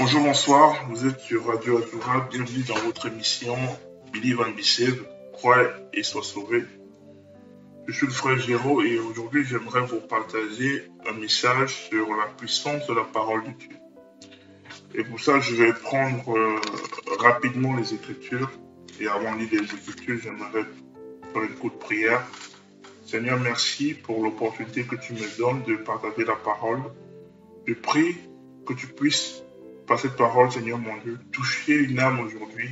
Bonjour, bonsoir, vous êtes sur Radio Azura, bienvenue dans votre émission Believe and Be Saved, crois et sois sauvé. Je suis le frère Géraud et aujourd'hui j'aimerais vous partager un message sur la puissance de la parole de Dieu. Et pour ça je vais prendre rapidement les Écritures et avant de lire les Écritures j'aimerais faire une courte prière. Seigneur, merci pour l'opportunité que tu me donnes de partager la parole. Je prie que tu puisses, par cette parole, Seigneur mon Dieu, toucher une âme aujourd'hui,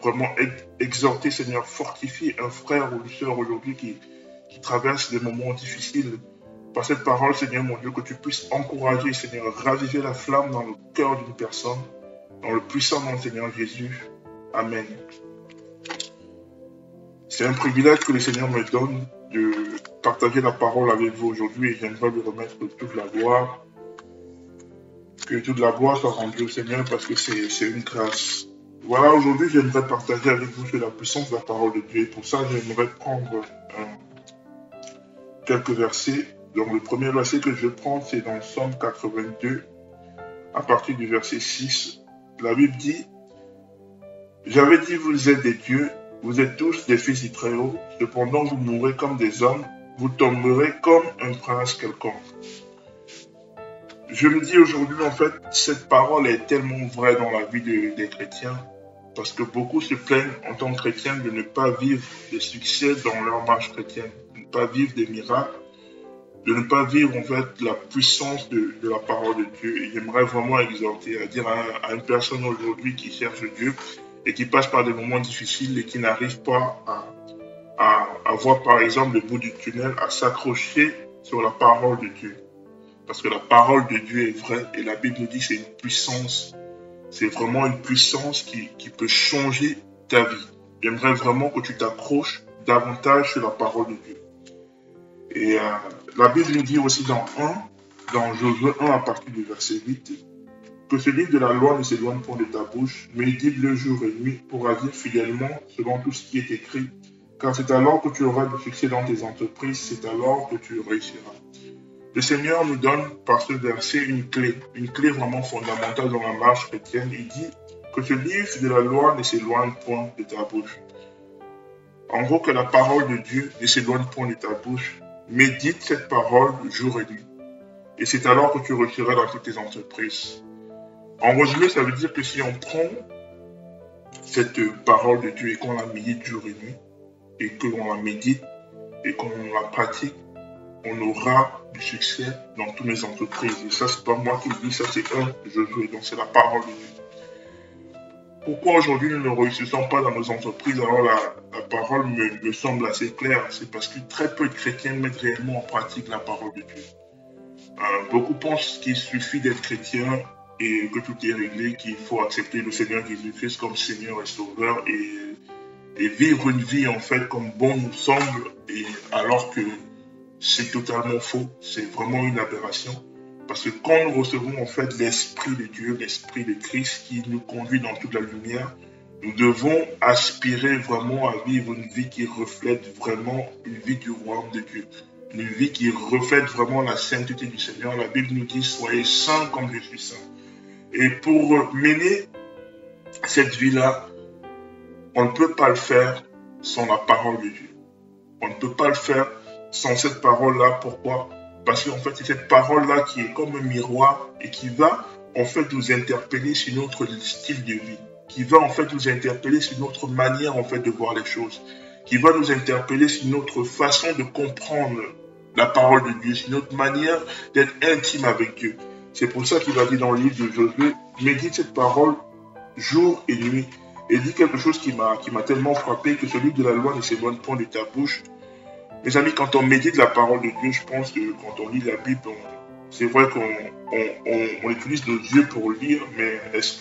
vraiment exhorter, Seigneur, fortifier un frère ou une sœur aujourd'hui qui traverse des moments difficiles. Par cette parole, Seigneur mon Dieu, que tu puisses encourager, Seigneur, raviver la flamme dans le cœur d'une personne, dans le puissant nom de Seigneur Jésus. Amen. C'est un privilège que le Seigneur me donne de partager la parole avec vous aujourd'hui et j'aimerais lui remettre toute la gloire. Que toute la gloire soit rendue au Seigneur parce que c'est une grâce. Voilà, aujourd'hui j'aimerais partager avec vous sur la puissance de la parole de Dieu. Et pour ça, j'aimerais prendre quelques versets. Donc le premier verset que je vais prendre, c'est dans Psaume 82, à partir du verset 6. La Bible dit, « J'avais dit, vous êtes des dieux, vous êtes tous des fils du Très-Haut, cependant vous mourrez comme des hommes, vous tomberez comme un prince quelconque. » Je me dis aujourd'hui, en fait, cette parole est tellement vraie dans la vie des chrétiens, parce que beaucoup se plaignent en tant que chrétiens de ne pas vivre des succès dans leur marche chrétienne, de ne pas vivre des miracles, de ne pas vivre en fait la puissance de la parole de Dieu. Et j'aimerais vraiment exhorter, à dire à une personne aujourd'hui qui cherche Dieu et qui passe par des moments difficiles et qui n'arrive pas à voir par exemple le bout du tunnel, à s'accrocher sur la parole de Dieu. Parce que la parole de Dieu est vraie et la Bible nous dit que c'est une puissance. C'est vraiment une puissance qui peut changer ta vie. J'aimerais vraiment que tu t'accroches davantage sur la parole de Dieu. Et la Bible nous dit aussi dans Josué 1 à partir du verset 8, que ce livre de la loi ne s'éloigne point de ta bouche, médite le jour et nuit pour agir fidèlement selon tout ce qui est écrit. Car c'est alors que tu auras du succès dans tes entreprises, c'est alors que tu réussiras. Le Seigneur nous donne par ce verset une clé vraiment fondamentale dans la marche chrétienne. Il dit que ce livre de la loi ne s'éloigne point de ta bouche. En gros, que la parole de Dieu ne s'éloigne point de ta bouche. Médite cette parole jour et nuit. Et c'est alors que tu réussiras dans toutes tes entreprises. En résumé, ça veut dire que si on prend cette parole de Dieu et qu'on la médite jour et nuit, et qu'on la médite et qu'on la pratique, on aura du succès dans toutes les entreprises. Et ça, c'est pas moi qui le dis, ça c'est Josué, donc c'est la parole de Dieu. Pourquoi aujourd'hui nous ne réussissons pas dans nos entreprises? Alors la parole me semble assez claire, c'est parce que très peu de chrétiens mettent réellement en pratique la parole de Dieu. Beaucoup pensent qu'il suffit d'être chrétien et que tout est réglé, qu'il faut accepter le Seigneur Jésus-Christ comme Seigneur et Sauveur et vivre une vie en fait comme bon nous semble, et alors que c'est totalement faux, c'est vraiment une aberration. Parce que quand nous recevons en fait l'Esprit de Dieu, l'Esprit de Christ qui nous conduit dans toute la lumière, nous devons aspirer vraiment à vivre une vie qui reflète vraiment une vie du royaume de Dieu. Une vie qui reflète vraiment la sainteté du Seigneur. La Bible nous dit, soyez saints comme je suis saint. Et pour mener cette vie-là, on ne peut pas le faire sans la parole de Dieu. On ne peut pas le faire sans cette parole-là. Pourquoi? Parce qu'en fait, c'est cette parole-là qui est comme un miroir et qui va en fait nous interpeller sur notre style de vie, qui va en fait nous interpeller sur notre manière en fait de voir les choses, qui va nous interpeller sur notre façon de comprendre la parole de Dieu, sur notre manière d'être intime avec Dieu. C'est pour ça qu'il a dit dans le livre de Josué, médite cette parole jour et nuit. Et dit quelque chose qui m'a tellement frappé, que ce livre de la loi ne s'éloigne point de ta bouche. Mes amis, quand on médite la parole de Dieu, je pense que quand on lit la Bible, c'est vrai qu'on utilise nos yeux pour lire, mais est-ce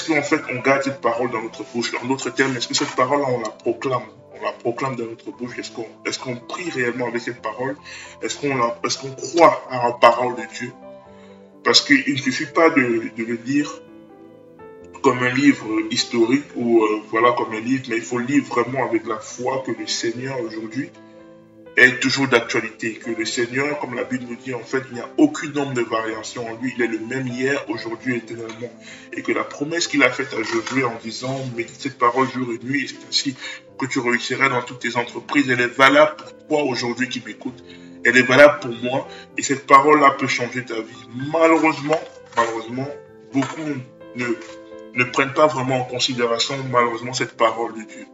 qu'en fait on garde cette parole dans notre bouche? En d'autres termes, est-ce que cette parole on la proclame? On la proclame dans notre bouche? Est-ce qu'on prie réellement avec cette parole? Est-ce qu'on croit à la parole de Dieu? Parce qu'il ne suffit pas de le lire comme un livre historique ou voilà comme un livre, mais il faut lire vraiment avec la foi que le Seigneur aujourd'hui est toujours d'actualité, que le Seigneur, comme la Bible nous dit, en fait, il n'y a aucune nombre de variation en lui, il est le même hier, aujourd'hui, éternellement. Et que la promesse qu'il a faite à Josué en disant, médite cette parole jour et nuit, et c'est ainsi que tu réussiras dans toutes tes entreprises, elle est valable pour toi aujourd'hui qui m'écoute. Elle est valable pour moi, et cette parole-là peut changer ta vie. Malheureusement, beaucoup ne prennent pas vraiment en considération, malheureusement, cette parole de Dieu.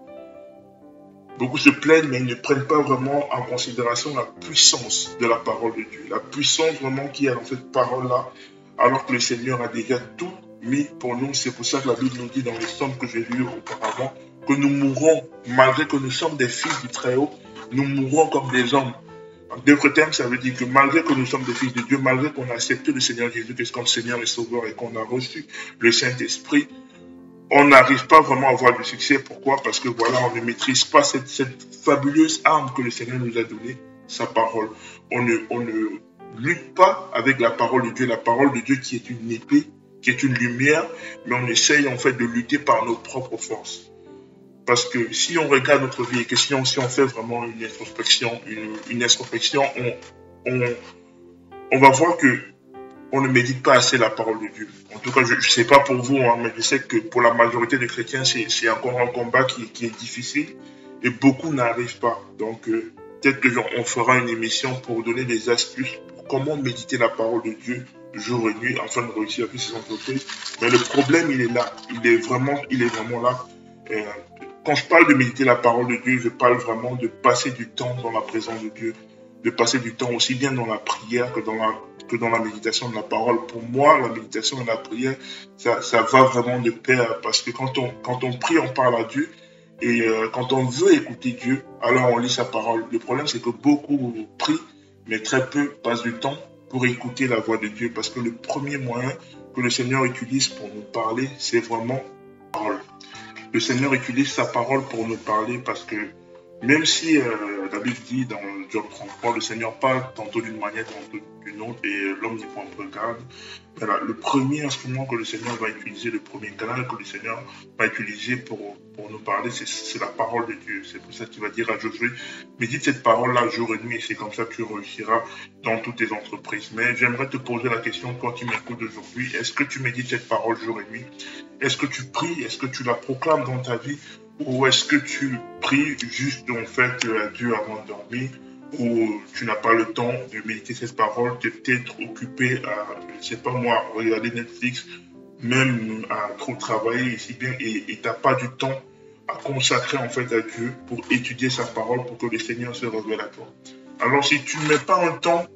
Beaucoup se plaignent, mais ils ne prennent pas vraiment en considération la puissance de la parole de Dieu. La puissance vraiment qu'il y a dans cette parole-là, alors que le Seigneur a déjà tout mis pour nous. C'est pour ça que la Bible nous dit dans les psaumes que j'ai lus auparavant, que nous mourrons, malgré que nous sommes des fils du Très-Haut, nous mourrons comme des hommes. En d'autres termes, ça veut dire que malgré que nous sommes des fils de Dieu, malgré qu'on a accepté le Seigneur Jésus-Christ comme Seigneur et Sauveur et qu'on a reçu le Saint-Esprit, on n'arrive pas vraiment à avoir du succès. Pourquoi? Parce que voilà, on ne maîtrise pas cette fabuleuse arme que le Seigneur nous a donnée, sa parole. On ne lutte pas avec la parole de Dieu qui est une épée, qui est une lumière, mais on essaye en fait de lutter par nos propres forces. Parce que si on regarde notre vie et que si on fait vraiment une introspection, on va voir que on ne médite pas assez la parole de Dieu. En tout cas, je ne sais pas pour vous, mais je sais que pour la majorité des chrétiens, c'est encore un combat qui est difficile et beaucoup n'arrivent pas. Donc, peut-être qu'on fera une émission pour donner des astuces pour comment méditer la parole de Dieu jour et nuit afin de réussir avec ces entreprises. Mais le problème, il est là. Il est vraiment là. Quand je parle de méditer la parole de Dieu, je parle vraiment de passer du temps dans la présence de Dieu, de passer du temps aussi bien dans la prière que dans la méditation de la parole. Pour moi, la méditation et la prière, ça va vraiment de pair, parce que quand on prie, on parle à Dieu, et quand on veut écouter Dieu, alors on lit sa parole. Le problème, c'est que beaucoup prient, mais très peu passent du temps pour écouter la voix de Dieu, parce que le premier moyen que le Seigneur utilise pour nous parler, c'est vraiment la parole. Le Seigneur utilise sa parole pour nous parler, parce que même si la Bible dit dans Job 33, le Seigneur parle tantôt d'une manière, tantôt d'une autre, et l'homme n'y prend peu garde. Voilà, le premier instrument que le Seigneur va utiliser, le premier canal que le Seigneur va utiliser pour nous parler, c'est la parole de Dieu. C'est pour ça qu'il va dire à Josué, médite cette parole-là jour et nuit, et c'est comme ça que tu réussiras dans toutes tes entreprises. Mais j'aimerais te poser la question, toi qui m'écoutes aujourd'hui, est-ce que tu médites cette parole jour et nuit? Est-ce que tu pries? Est-ce que tu la proclames dans ta vie? Ou est-ce que tu pries juste en fait à Dieu avant de dormir, ou tu n'as pas le temps de méditer cette parole, tu es peut-être occupé à, je ne sais pas moi, regarder Netflix, même à trop travailler ici bien, et tu n'as pas du temps à consacrer en fait à Dieu pour étudier sa parole, pour que le Seigneur se révèle à toi. Alors si tu ne mets pas un temps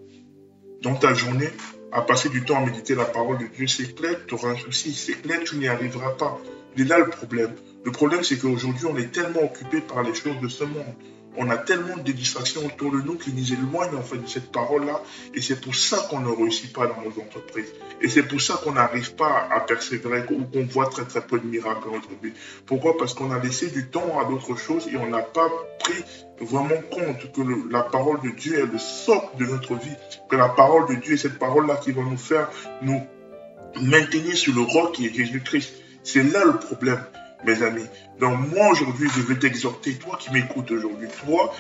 dans ta journée à passer du temps à méditer la parole de Dieu, c'est clair que tu auras un souci, c'est clair que tu n'y arriveras pas. Il est là le problème. Le problème, c'est qu'aujourd'hui, on est tellement occupé par les choses de ce monde. On a tellement de distractions autour de nous qui nous éloignent en fait de cette parole-là. Et c'est pour ça qu'on ne réussit pas dans nos entreprises. Et c'est pour ça qu'on n'arrive pas à persévérer ou qu'on voit très très peu de miracles dans notre vie. Pourquoi? Parce qu'on a laissé du temps à d'autres choses et on n'a pas pris vraiment compte que la parole de Dieu est le socle de notre vie. Que la parole de Dieu est cette parole-là qui va nous faire nous maintenir sur le roc qui est Jésus-Christ. C'est là le problème, mes amis. Donc moi aujourd'hui, je vais t'exhorter, toi qui m'écoutes aujourd'hui, toi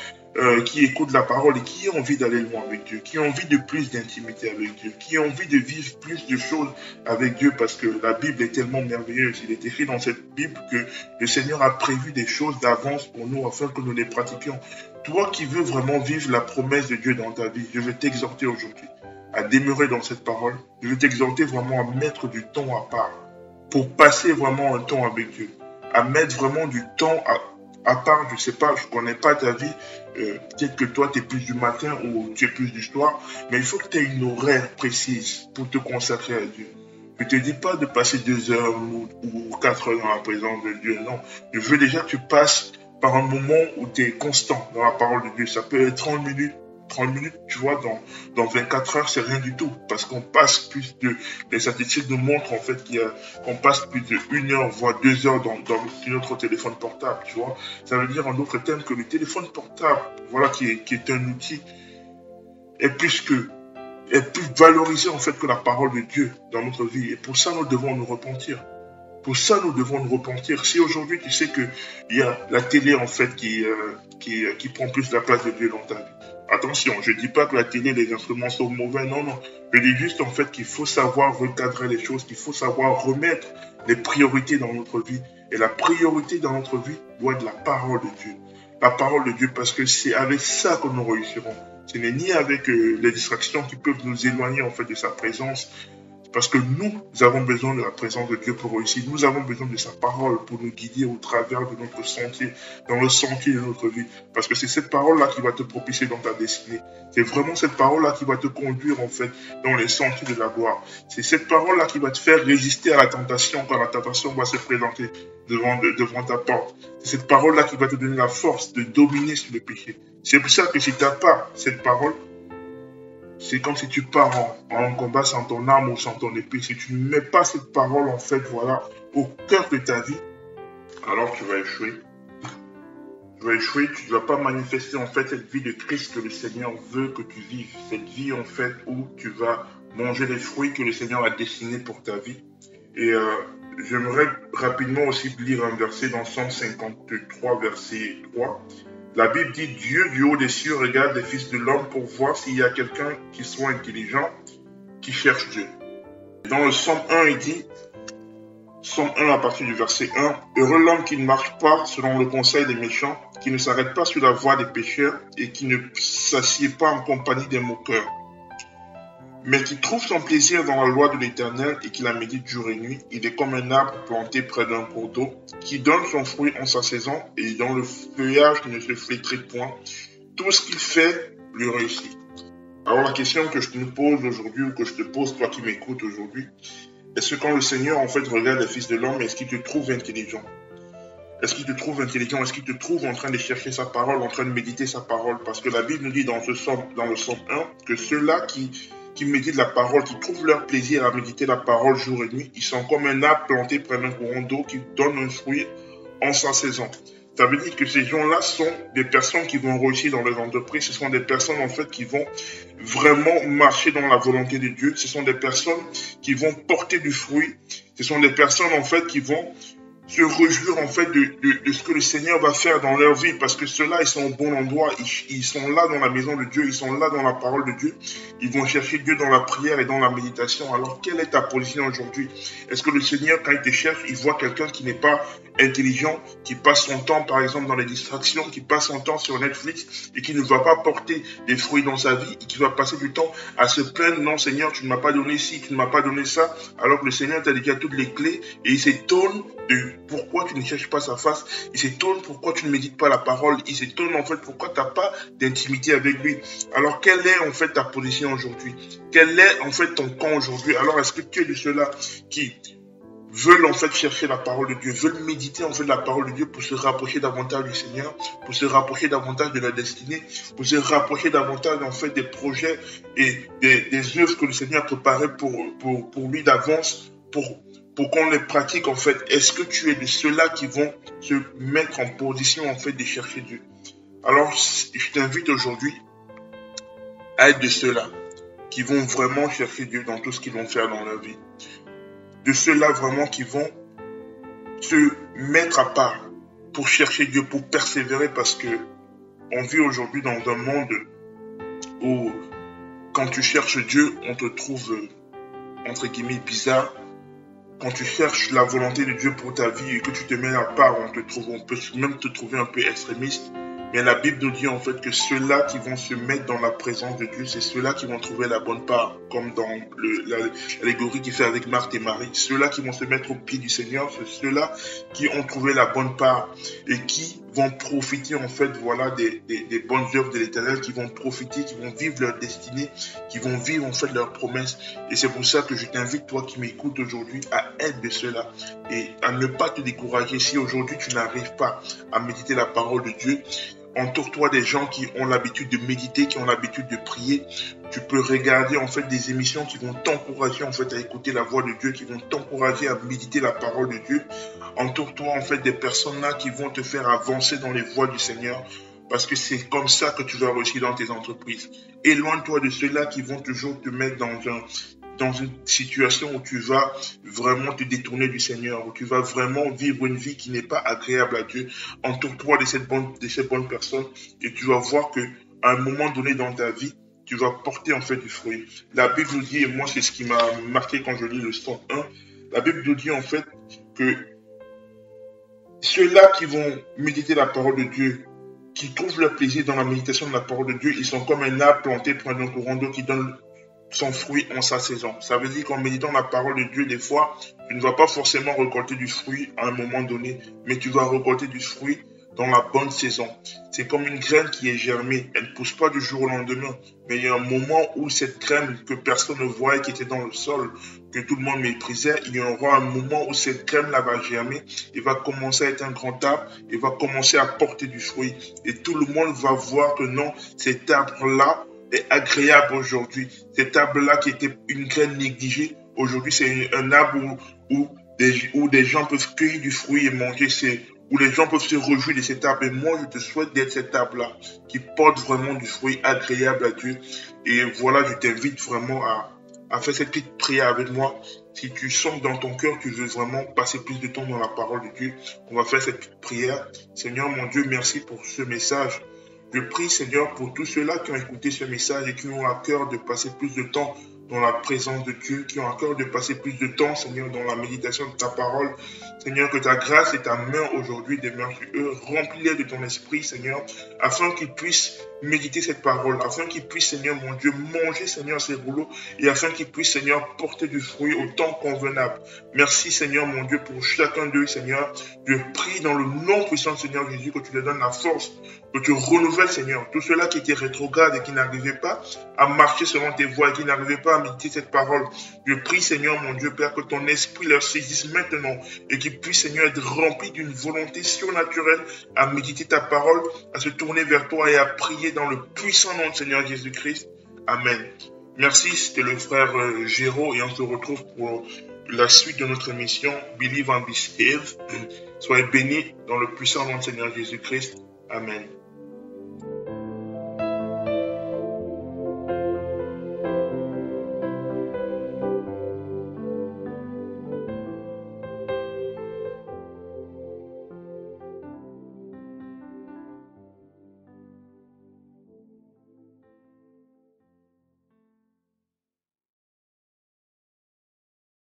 qui écoutes la parole et qui a envie d'aller loin avec Dieu, qui a envie de plus d'intimité avec Dieu, qui a envie de vivre plus de choses avec Dieu, parce que la Bible est tellement merveilleuse. Il est écrit dans cette Bible que le Seigneur a prévu des choses d'avance pour nous afin que nous les pratiquions. Toi qui veux vraiment vivre la promesse de Dieu dans ta vie, je vais t'exhorter aujourd'hui à demeurer dans cette parole. Je vais t'exhorter vraiment à mettre du temps à part pour passer vraiment un temps avec Dieu, à mettre vraiment du temps à part. Je ne sais pas, je ne connais pas ta vie, peut-être que toi tu es plus du matin ou tu es plus du soir, mais il faut que tu aies une horaire précise pour te consacrer à Dieu. Je ne te dis pas de passer 2 heures ou 4 heures dans la présence de Dieu, non. Je veux déjà que tu passes par un moment où tu es constant dans la parole de Dieu. Ça peut être 30 minutes, tu vois, dans 24 heures, c'est rien du tout. Parce qu'on passe plus les statistiques nous montrent en fait qu'on passe plus de 1 heure, voire 2 heures dans notre téléphone portable, tu vois. Ça veut dire en d'autres termes que le téléphone portable, voilà, qui est un outil, est plus valorisé en fait que la parole de Dieu dans notre vie. Et pour ça, nous devons nous repentir. Pour ça, nous devons nous repentir. Si aujourd'hui tu sais qu'il y a la télé en fait qui prend plus la place de Dieu dans ta vie, attention, je ne dis pas que la télé, les instruments sont mauvais, non, non. Je dis juste en fait qu'il faut savoir recadrer les choses, qu'il faut savoir remettre les priorités dans notre vie. Et la priorité dans notre vie doit être la parole de Dieu. La parole de Dieu, parce que c'est avec ça que nous réussirons. Ce n'est ni avec les distractions qui peuvent nous éloigner en fait de sa présence. Parce que nous avons besoin de la présence de Dieu pour réussir. Nous avons besoin de sa parole pour nous guider au travers de notre sentier, dans le sentier de notre vie. Parce que c'est cette parole-là qui va te propulser dans ta destinée. C'est vraiment cette parole-là qui va te conduire en fait dans les sentiers de la gloire. C'est cette parole-là qui va te faire résister à la tentation quand la tentation va se présenter devant ta porte. C'est cette parole-là qui va te donner la force de dominer sur le péché. C'est pour ça que si tu n'as pas cette parole, c'est comme si tu pars en combat sans ton arme ou sans ton épée. Si tu ne mets pas cette parole, en fait, voilà, au cœur de ta vie, alors tu vas échouer. Tu vas échouer, tu ne vas pas manifester, en fait, cette vie de Christ que le Seigneur veut que tu vives. Cette vie, en fait, où tu vas manger les fruits que le Seigneur a destinés pour ta vie. Et j'aimerais rapidement aussi lire un verset dans Psaume 53, verset 3. La Bible dit, Dieu du haut des cieux regarde les fils de l'homme pour voir s'il y a quelqu'un qui soit intelligent, qui cherche Dieu. Dans le Psaume 1, il dit, Psaume 1 à partir du verset 1, heureux l'homme qui ne marche pas selon le conseil des méchants, qui ne s'arrête pas sur la voie des pécheurs et qui ne s'assied pas en compagnie des moqueurs, mais qui trouve son plaisir dans la loi de l'Éternel et qui la médite jour et nuit. Il est comme un arbre planté près d'un cours d'eau, qui donne son fruit en sa saison et dont le feuillage ne se flétrit point. Tout ce qu'il fait lui réussit. Alors la question que je te pose aujourd'hui, ou que je te pose toi qui m'écoutes aujourd'hui, est-ce que quand le Seigneur en fait regarde les fils de l'homme, est-ce qu'il te trouve intelligent? Est-ce qu'il te trouve intelligent? Est-ce qu'il te trouve en train de chercher sa parole, en train de méditer sa parole? Parce que la Bible nous dit dans le Psaume 1 que ceux-là qui méditent la parole, qui trouvent leur plaisir à méditer la parole jour et nuit, ils sont comme un arbre planté près d'un courant d'eau qui donne un fruit en sa saison. Ça veut dire que ces gens-là sont des personnes qui vont réussir dans les entreprises. Ce sont des personnes en fait qui vont vraiment marcher dans la volonté de Dieu. Ce sont des personnes qui vont porter du fruit. Ce sont des personnes en fait qui vont se réjouir en fait de ce que le Seigneur va faire dans leur vie, parce que ceux-là, ils sont au bon endroit, ils sont là dans la maison de Dieu, ils sont là dans la parole de Dieu, ils vont chercher Dieu dans la prière et dans la méditation. Alors, quelle est ta position aujourd'hui? Est-ce que le Seigneur, quand il te cherche, il voit quelqu'un qui n'est pas intelligent, qui passe son temps, par exemple, dans les distractions, qui passe son temps sur Netflix et qui ne va pas porter des fruits dans sa vie et qui va passer du temps à se plaindre, non Seigneur, tu ne m'as pas donné ci, tu ne m'as pas donné ça, alors que le Seigneur t'a déjà toutes les clés et il s'étonne de pourquoi tu ne cherches pas sa face, il s'étonne pourquoi tu ne médites pas la parole, il s'étonne en fait pourquoi tu n'as pas d'intimité avec lui. Alors quelle est en fait ta position aujourd'hui? Quel est en fait ton camp aujourd'hui? Alors est-ce que tu es de ceux-là qui veulent en fait chercher la parole de Dieu, veulent méditer en fait la parole de Dieu pour se rapprocher davantage du Seigneur, pour se rapprocher davantage de la destinée, pour se rapprocher davantage en fait des projets et des œuvres que le Seigneur a préparées pour lui d'avance, pour qu'on les pratique en fait? Est-ce que tu es de ceux-là qui vont se mettre en position en fait de chercher Dieu? Alors je t'invite aujourd'hui à être de ceux-là qui vont vraiment chercher Dieu dans tout ce qu'ils vont faire dans leur vie. De ceux-là vraiment qui vont se mettre à part pour chercher Dieu, pour persévérer, parce que on vit aujourd'hui dans un monde où quand tu cherches Dieu, on te trouve entre guillemets bizarre. Quand tu cherches la volonté de Dieu pour ta vie et que tu te mets à part, on peut même te trouver un peu extrémiste. Mais la Bible nous dit en fait que ceux-là qui vont se mettre dans la présence de Dieu, c'est ceux-là qui vont trouver la bonne part, comme dans l'allégorie qu'il fait avec Marthe et Marie. Ceux-là qui vont se mettre au pied du Seigneur, c'est ceux-là qui ont trouvé la bonne part et qui vont profiter en fait voilà des bonnes œuvres de l'Éternel, qui vont profiter, qui vont vivre leur destinée, qui vont vivre en fait leurs promesses. Et c'est pour ça que je t'invite, toi qui m'écoutes aujourd'hui, à être de ceux-là et à ne pas te décourager. Si aujourd'hui tu n'arrives pas à méditer la parole de Dieu, entoure-toi des gens qui ont l'habitude de méditer, qui ont l'habitude de prier. Tu peux regarder en fait des émissions qui vont t'encourager en fait à écouter la voix de Dieu, qui vont t'encourager à méditer la parole de Dieu. Entoure-toi en fait des personnes là qui vont te faire avancer dans les voies du Seigneur, parce que c'est comme ça que tu vas réussir dans tes entreprises. Éloigne-toi de ceux-là qui vont toujours te mettre dans une situation où tu vas vraiment te détourner du Seigneur, où tu vas vraiment vivre une vie qui n'est pas agréable à Dieu. Entoure-toi de ces bonnes personnes et tu vas voir que à un moment donné dans ta vie, tu vas porter en fait du fruit. La Bible nous dit, et moi c'est ce qui m'a marqué quand je lis le Psaume 1, la Bible nous dit en fait que ceux-là qui vont méditer la parole de Dieu, qui trouvent leur plaisir dans la méditation de la parole de Dieu, ils sont comme un arbre planté près d'un courant d'eau qui donne son fruit en sa saison. Ça veut dire qu'en méditant la parole de Dieu, des fois, tu ne vas pas forcément récolter du fruit à un moment donné, mais tu vas récolter du fruit dans la bonne saison. C'est comme une graine qui est germée. Elle ne pousse pas du jour au lendemain, mais il y a un moment où cette graine que personne ne voyait, qui était dans le sol, que tout le monde méprisait, il y aura un moment où cette graine-là va germer et va commencer à être un grand arbre et va commencer à porter du fruit. Et tout le monde va voir que non, cet arbre-là est agréable aujourd'hui. Cet arbre-là qui était une graine négligée, aujourd'hui c'est un arbre où des gens peuvent cueillir du fruit et manger, où les gens peuvent se réjouir de cet arbre. Et moi, je te souhaite d'être cet arbre-là qui porte vraiment du fruit agréable à Dieu. Et voilà, je t'invite vraiment à faire cette petite prière avec moi. Si tu sens que dans ton cœur, tu veux vraiment passer plus de temps dans la parole de Dieu, on va faire cette petite prière. Seigneur, mon Dieu, merci pour ce message. Je prie, Seigneur, pour tous ceux-là qui ont écouté ce message et qui ont à cœur de passer plus de temps dans la présence de Dieu, qui ont à cœur de passer plus de temps, Seigneur, dans la méditation de ta parole. Seigneur, que ta grâce et ta main aujourd'hui demeurent sur eux. Remplis-les de ton esprit, Seigneur, afin qu'ils puissent méditer cette parole, afin qu'ils puissent, Seigneur, mon Dieu, manger, Seigneur, ces rouleaux, et afin qu'ils puissent, Seigneur, porter du fruit au temps convenable. Merci, Seigneur, mon Dieu, pour chacun d'eux, Seigneur. Je prie dans le nom puissant de Seigneur Jésus que tu leur donnes la force, que tu renouvelles, Seigneur, tous ceux-là qui étaient rétrogrades et qui n'arrivaient pas à marcher selon tes voies et qui n'arrivaient pas à méditer cette parole. Je prie, Seigneur, mon Dieu, Père, que ton esprit leur saisisse maintenant et qu'ils puissent, Seigneur, être remplis d'une volonté surnaturelle à méditer ta parole, à se tourner vers toi et à prier dans le puissant nom de Seigneur Jésus-Christ. Amen. Merci, c'était le frère Géraud et on se retrouve pour la suite de notre émission Believe and Be Saved. Soyez bénis dans le puissant nom de Seigneur Jésus-Christ. Amen.